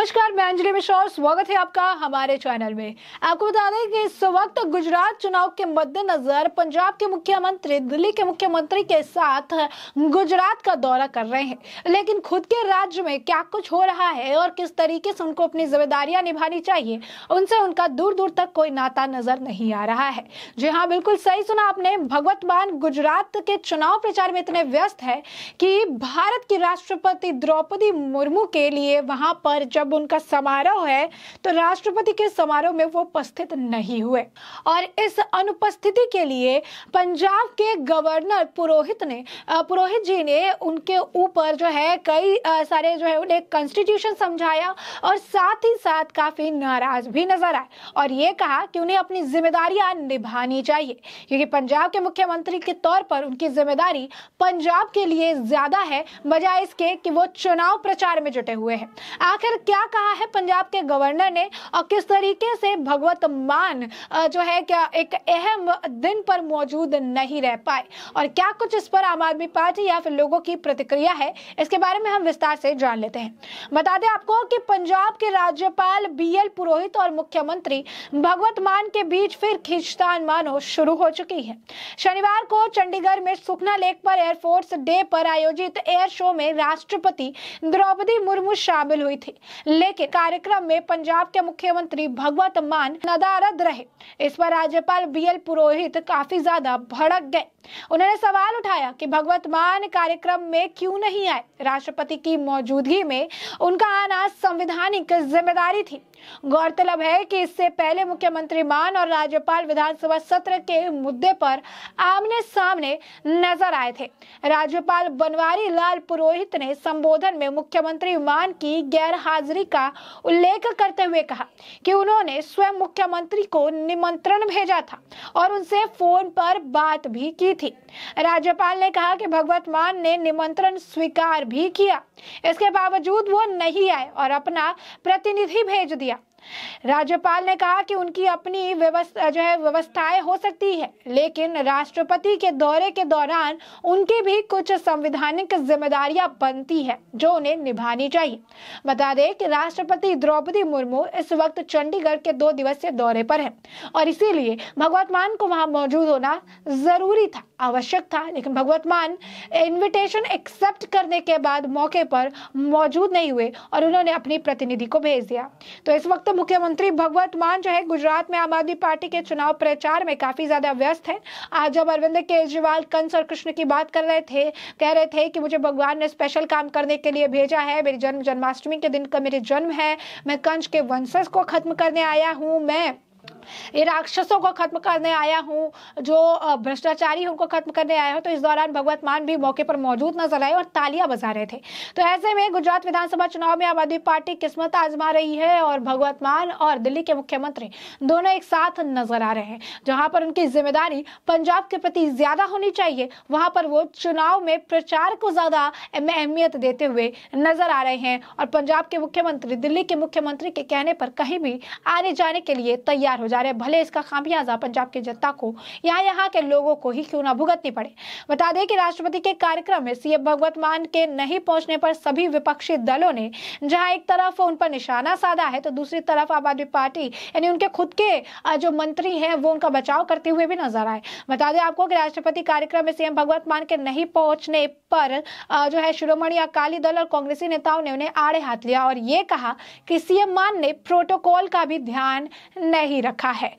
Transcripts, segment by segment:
नमस्कार, मैं अंजलि मिश्रा और स्वागत है आपका हमारे चैनल में। आपको बता दें कि इस वक्त गुजरात चुनाव के मद्देनजर पंजाब के मुख्यमंत्री दिल्ली के मुख्यमंत्री के साथ गुजरात का दौरा कर रहे हैं, लेकिन खुद के राज्य में क्या कुछ हो रहा है और किस तरीके से उनको अपनी जिम्मेदारियां निभानी चाहिए, उनसे उनका दूर दूर तक कोई नाता नजर नहीं आ रहा है। जी हाँ, बिल्कुल सही सुना आपने। भगवत मान गुजरात के चुनाव प्रचार में इतने व्यस्त है कि भारत की राष्ट्रपति द्रौपदी मुर्मू के लिए वहां पर जब उनका समारोह है तो राष्ट्रपति के समारोह में वो उपस्थित नहीं हुए, और इस अनुपस्थिति के लिए पंजाब के गवर्नर पुरोहित जी ने उनके ऊपर जो है कई सारे जो है उन्हें कॉन्स्टिट्यूशन समझाया और साथ ही साथ काफी नाराज भी नजर आए और ये कहा कि उन्हें अपनी जिम्मेदारियां निभानी चाहिए, क्योंकि पंजाब के मुख्यमंत्री के तौर पर उनकी जिम्मेदारी पंजाब के लिए ज्यादा है बजाय इसके कि वो चुनाव प्रचार में जुटे हुए हैं। आखिर क्या कहा है पंजाब के गवर्नर ने और किस तरीके से भगवत मान जो है क्या एक अहम दिन पर मौजूद नहीं रह पाए और क्या कुछ इस पर आम आदमी पार्टी या फिर लोगों की प्रतिक्रिया है, इसके बारे में हम विस्तार से जान लेते हैं। बता दें आपको कि पंजाब के राज्यपाल BL पुरोहित और मुख्यमंत्री भगवत मान के बीच फिर खींचतान मानो शुरू हो चुकी है। शनिवार को चंडीगढ़ में सुखना लेक पर एयरफोर्स डे पर आयोजित एयर शो में राष्ट्रपति द्रौपदी मुर्मू शामिल हुई थी, लेकिन कार्यक्रम में पंजाब के मुख्यमंत्री भगवत मान नदारद रहे। इस पर राज्यपाल BL पुरोहित काफी ज्यादा भड़क गए। उन्होंने सवाल उठाया कि भगवत मान कार्यक्रम में क्यों नहीं आए। राष्ट्रपति की मौजूदगी में उनका आना संवैधानिक जिम्मेदारी थी। गौरतलब है कि इससे पहले मुख्यमंत्री मान और राज्यपाल विधानसभा सत्र के मुद्दे पर आमने सामने नजर आए थे। राज्यपाल बनवारी लाल पुरोहित ने संबोधन में मुख्यमंत्री मान की गैर हाजिरी का उल्लेख करते हुए कहा कि उन्होंने स्वयं मुख्यमंत्री को निमंत्रण भेजा था और उनसे फोन पर बात भी की थी। राज्यपाल ने कहा कि भगवत मान ने निमंत्रण स्वीकार भी किया, इसके बावजूद वो नहीं आए और अपना प्रतिनिधि भेज दिया। राज्यपाल ने कहा कि उनकी अपनी व्यवस्थाएं हो सकती है, लेकिन राष्ट्रपति के दौरे के दौरान उनकी भी कुछ संवैधानिक जिम्मेदारियां बनती है जो उन्हें निभानी चाहिए। बता दें कि राष्ट्रपति द्रौपदी मुर्मू इस वक्त चंडीगढ़ के 2 दिवसीय दौरे पर है और इसीलिए भगवत मान को वहां मौजूद होना जरूरी था, आवश्यक था, लेकिन भगवत मान इन्विटेशन एक्सेप्ट करने के बाद मौके पर मौजूद नहीं हुए और उन्होंने अपनी प्रतिनिधि को भेज दिया। तो इस वक्त मुख्यमंत्री भगवत मान जो है गुजरात में आम आदमी पार्टी के चुनाव प्रचार में काफी ज्यादा व्यस्त है। आज जब अरविंद केजरीवाल कंस और कृष्ण की बात कर रहे थे, कह रहे थे कि मुझे भगवान ने स्पेशल काम करने के लिए भेजा है, मेरी जन्माष्टमी के दिन का मेरे जन्म है, मैं कंस के वंशज को खत्म करने आया हूँ, मैं ये राक्षसों को खत्म करने आया हूँ, जो भ्रष्टाचारी उनको खत्म करने आया हूँ। तो इस दौरान भगवत मान भी मौके पर मौजूद नजर आए और तालियां बजा रहे थे। तो ऐसे में गुजरात विधानसभा चुनाव में आम आदमी पार्टी किस्मत आजमा रही है और भगवत मान और दिल्ली के मुख्यमंत्री दोनों एक साथ नजर आ रहे हैं। जहां पर उनकी जिम्मेदारी पंजाब के प्रति ज्यादा होनी चाहिए, वहां पर वो चुनाव में प्रचार को ज्यादा अहमियत देते हुए नजर आ रहे हैं और पंजाब के मुख्यमंत्री दिल्ली के मुख्यमंत्री के कहने पर कहीं भी आने जाने के लिए तैयार हो जा रहे, भले इसका खामियाजा पंजाब की जनता को या यहाँ के लोगों को ही क्यों ना भुगतनी पड़े। बता दें कि राष्ट्रपति के कार्यक्रम में CM भगवत मान के नहीं पहुंचने पर सभी विपक्षी दलों ने जहां एक तरफ उन पर निशाना साधा है तो दूसरी तरफ आम आदमी पार्टी यानी उनके खुद के जो मंत्री हैं वो उनका बचाव करते हुए भी नजर आए। बता दें आपको कि राष्ट्रपति कार्यक्रम में CM भगवत मान के नहीं पहुंचने पर जो है शिरोमणि अकाली दल और कांग्रेसी नेताओं ने उन्हें आड़े हाथ लिया और ये कहा कि CM मान ने प्रोटोकॉल का भी ध्यान नहीं रखा है।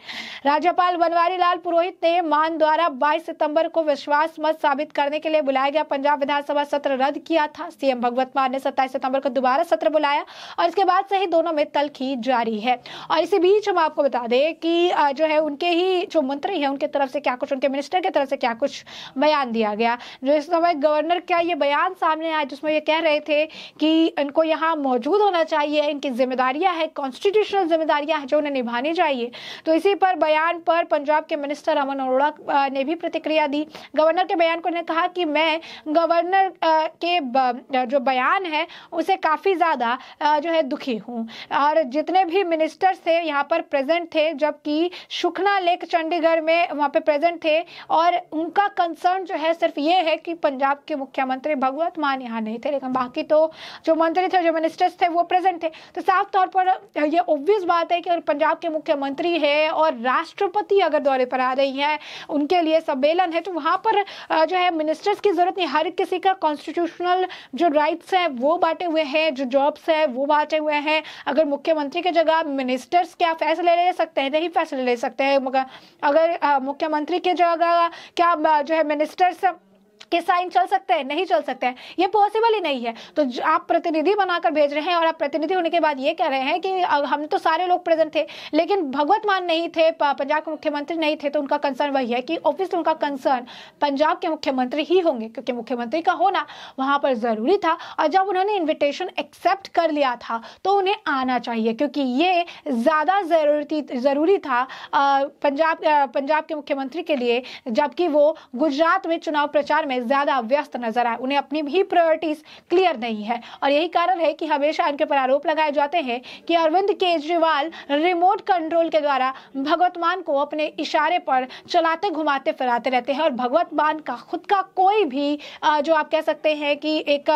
राज्यपाल बनवारी लाल पुरोहित ने मान द्वारा 22 सितंबर को विश्वास मत साबित करने के लिए बुलाया गया पंजाब विधानसभा सत्र रद्द किया था। CM भगवत मान ने 27 सितंबर को दोबारा सत्र बुलाया और इसके बाद से ही दोनों में तल्खी जारी है। और इसी बीच हम आपको बता दें कि जो है उनके ही जो मंत्री है उनके तरफ से क्या कुछ, उनके मिनिस्टर की तरफ से क्या कुछ बयान दिया गया। जो इस समय गवर्नर का ये बयान सामने आया जिसमें ये कह रहे थे कि इनको यहाँ मौजूद होना चाहिए, इनकी जिम्मेदारियां है, कॉन्स्टिट्यूशनल जिम्मेदारियां है जो उन्हें निभानी चाहिए। तो इसी पर बयान पर पंजाब के मिनिस्टर अमन अरोड़ा ने भी प्रतिक्रिया दी। गवर्नर के बयान को उन्होंने कहा कि मैं गवर्नर के जो बयान है उसे काफ़ी ज़्यादा जो है दुखी हूँ, और जितने भी मिनिस्टर्स थे यहाँ पर प्रेजेंट थे, जबकि सुखना लेक चंडीगढ़ में वहाँ पे प्रेजेंट थे, और उनका कंसर्न जो है सिर्फ ये है कि पंजाब के मुख्यमंत्री भगवंत मान यहाँ नहीं थे, लेकिन बाकी तो जो मंत्री थे, जो मिनिस्टर्स थे वो प्रेजेंट थे। तो साफ तौर पर ये ऑब्वियस बात है कि अगर पंजाब के मुख्यमंत्री है और राष्ट्रपति अगर दौरे पर आ रही है, उनके लिए सम्मेलन है, तो वहाँ पर जो है मिनिस्टर्स की जरूरत नहीं। हर किसी का कॉन्स्टिट्यूशनल जो राइट्स हैं वो बांटे हुए हैं, जो जॉब्स है वो बांटे हुए हैं। अगर मुख्यमंत्री की जगह मिनिस्टर्स क्या फैसले ले सकते हैं? नहीं फैसले ले सकते हैं। मगर अगर मुख्यमंत्री की जगह क्या जो है मिनिस्टर्स के साइन चल सकते हैं? नहीं चल सकते हैं, ये पॉसिबल ही नहीं है। तो आप प्रतिनिधि बनाकर भेज रहे हैं, और आप प्रतिनिधि होने के बाद ये कह रहे हैं कि हम तो सारे लोग प्रेजेंट थे, लेकिन भगवंत मान नहीं थे, पंजाब के मुख्यमंत्री नहीं थे। तो उनका कंसर्न वही है कि ऑब्वियसली उनका कंसर्न पंजाब के मुख्यमंत्री ही होंगे, क्योंकि मुख्यमंत्री का होना वहां पर जरूरी था। और जब उन्होंने इन्विटेशन एक्सेप्ट कर लिया था तो उन्हें आना चाहिए, क्योंकि ये ज्यादा जरूरी था पंजाब के मुख्यमंत्री के लिए, जबकि वो गुजरात में चुनाव प्रचार में ज्यादा व्यस्त नजर आए। उन्हें अपनी भी प्रायोरिटीज क्लियर नहीं है, और यही कारण है कि हमेशा इनके पर आरोप लगाए जाते हैं कि अरविंद केजरीवाल रिमोट कंट्रोल के द्वारा भगवंत मान को अपने इशारे पर चलाते घुमाते फिराते रहते हैं, और भगवंत मान का खुद का कोई भी जो आप कह सकते हैं कि एक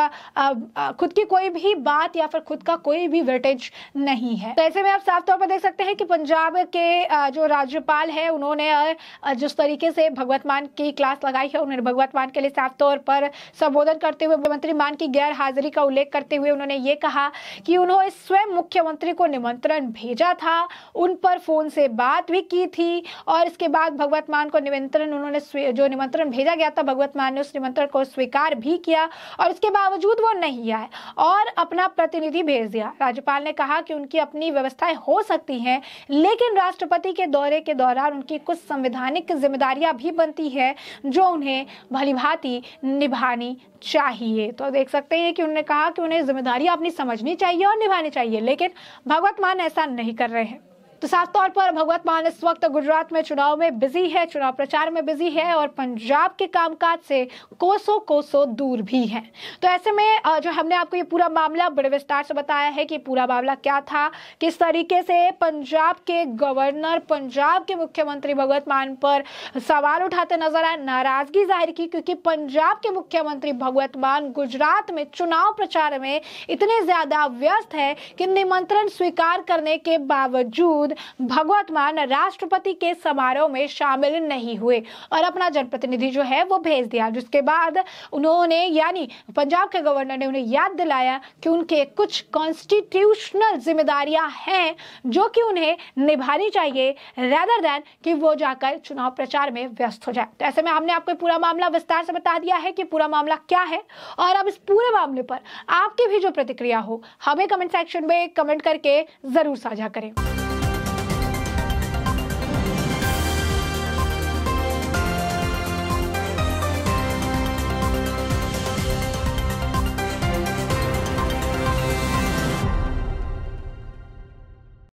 खुद की कोई भी बात या फिर खुद का कोई भी वेटेज नहीं है। तो ऐसे में आप साफ तौर पर देख सकते हैं कि पंजाब के जो राज्यपाल है, उन्होंने जिस तरीके से भगवंत मान की क्लास लगाई है, उन्होंने भगवंत मान के लिए साफ तौर पर संबोधन करते हुए मुख्यमंत्री मान की गैर हाजिरी का उल्लेख करते हुए उन्होंने ये कहा कि उन्होंने स्वयं मुख्यमंत्री को निमंत्रण भेजा था, उन पर फोन से बात भी की थी, और इसके बाद भगवंत मान को जो निमंत्रण भेजा गया था, भगवंत मान ने उस निमंत्रण को स्वीकार भी किया, और इसके बावजूद वो नहीं आए और अपना प्रतिनिधि भेज दिया। राज्यपाल ने कहा कि उनकी अपनी व्यवस्थाएं हो सकती हैं, लेकिन राष्ट्रपति के दौरे के दौरान उनकी कुछ संवैधानिक जिम्मेदारियां भी बनती है जो उन्हें भलीभांति निभानी चाहिए। तो देख सकते हैं कि उन्होंने कहा कि उन्हें जिम्मेदारी अपनी समझनी चाहिए और निभानी चाहिए, लेकिन भगवंत मान ऐसा नहीं कर रहे हैं। तो साफ तौर पर भगवंत मान इस वक्त गुजरात में चुनाव में बिजी है, चुनाव प्रचार में बिजी है, और पंजाब के कामकाज से कोसों दूर भी है। तो ऐसे में जो हमने आपको ये पूरा मामला बड़े विस्तार से बताया है कि पूरा मामला क्या था, किस तरीके से पंजाब के गवर्नर पंजाब के मुख्यमंत्री भगवंत मान पर सवाल उठाते नजर आए, नाराजगी जाहिर की, क्योंकि पंजाब के मुख्यमंत्री भगवंत मान गुजरात में चुनाव प्रचार में इतने ज्यादा व्यस्त है कि निमंत्रण स्वीकार करने के बावजूद भगवंत मान राष्ट्रपति के समारोह में शामिल नहीं हुए और अपना जनप्रतिनिधि जो है वो भेज दिया, जिसके बाद उन्होंने यानी पंजाब के गवर्नर ने उन्हें याद दिलाया कि उनके कुछ कॉन्स्टिट्यूशनल जिम्मेदारियां हैं जो कि उन्हें निभानी चाहिए, रेदर देन कि वो जाकर चुनाव प्रचार में व्यस्त हो जाए। तो ऐसे में हमने आपको पूरा मामला विस्तार से बता दिया है कि पूरा मामला क्या है, और अब इस पूरे मामले पर आपकी भी जो प्रतिक्रिया हो हमें कमेंट सेक्शन में कमेंट करके जरूर साझा करें।